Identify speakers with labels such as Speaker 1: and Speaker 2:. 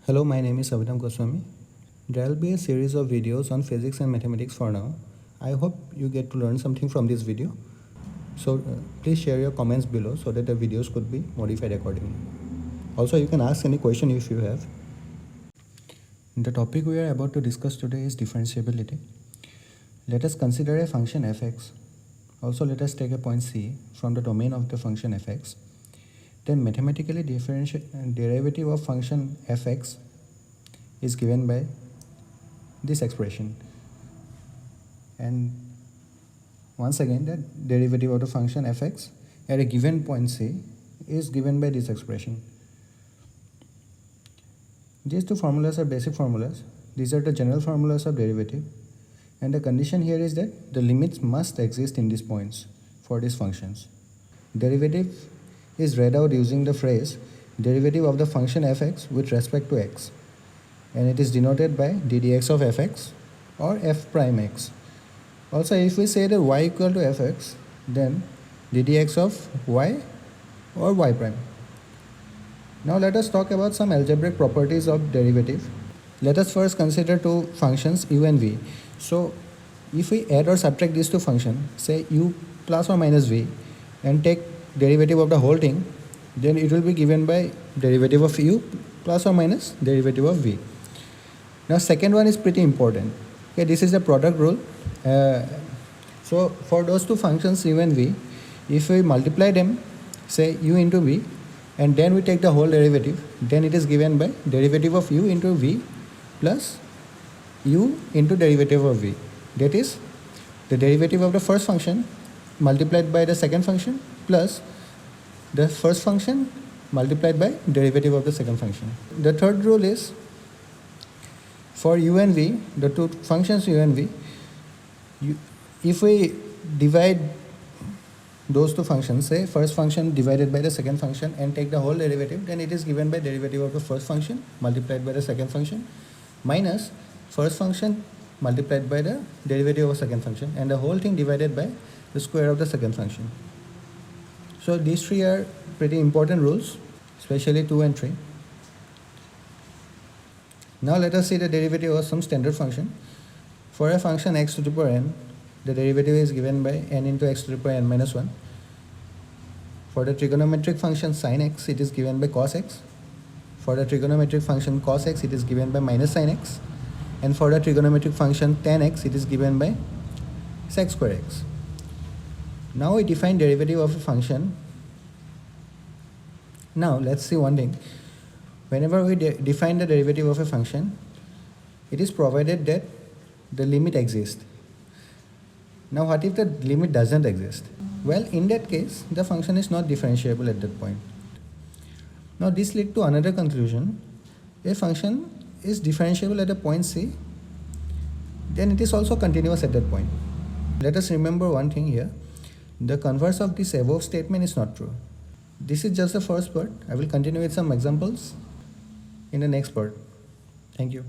Speaker 1: Hello, my name is Savidam Goswami. There will be a series of videos on physics and mathematics for now. I hope you get to learn something from this video. So please share your comments below so that the videos could be modified accordingly. Also, you can ask any question if you have. The topic we are about to discuss today is differentiability. Let us consider a function fx. Also, let us take a point C from the domain of the function fx. Then mathematically derivative of function fx is given by this expression, and once again the derivative of the function fx at a given point C is given by this expression. These two formulas are basic formulas. These are the general formulas of derivative, and the condition here is that the limits must exist in these points for these functions. Derivative is read out using the phrase derivative of the function fx with respect to x, and it is denoted by ddx of fx or f prime x. Also, if we say that y equal to fx, then ddx of y or y prime. Now let us talk about some algebraic properties of derivative. Let us first consider two functions u and v. So if we add or subtract these two functions, say u plus or minus v, and take derivative of the whole thing, then it will be given by derivative of u plus or minus derivative of v. Now second one is pretty important. Okay, this is a product rule. So for those two functions u and v, if we multiply them, say u into v, and then we take the whole derivative, then it is given by derivative of u into v plus u into derivative of v. That is the derivative of the first function multiplied by the second function plus the first function multiplied by derivative of the second function. The third rule is for u and v, the two functions u and v, if we divide those two functions, say first function divided by the second function, and take the whole derivative, then it is given by derivative of the first function multiplied by the second function minus first function multiplied by the derivative of second function, and the whole thing divided by the square of the second function. So these three are pretty important rules, especially 2 and 3. Now let us see the derivative of some standard function. For a function x to the power n, the derivative is given by n into x to the power n minus 1. For the trigonometric function sin x, it is given by cos x. For the trigonometric function cos x, it is given by minus sin x. And for the trigonometric function tan x, it is given by sec square x. Now we define derivative of a function. Now let's see one thing. Whenever we define the derivative of a function, it is provided that the limit exists. Now what if the limit doesn't exist? Well, in that case, the function is not differentiable at that point. Now this leads to another conclusion. A function is differentiable at a point C, then it is also continuous at that point. Let us remember one thing here. The converse of this above statement is not true. This is just the first part. I will continue with some examples in the next part. Thank you.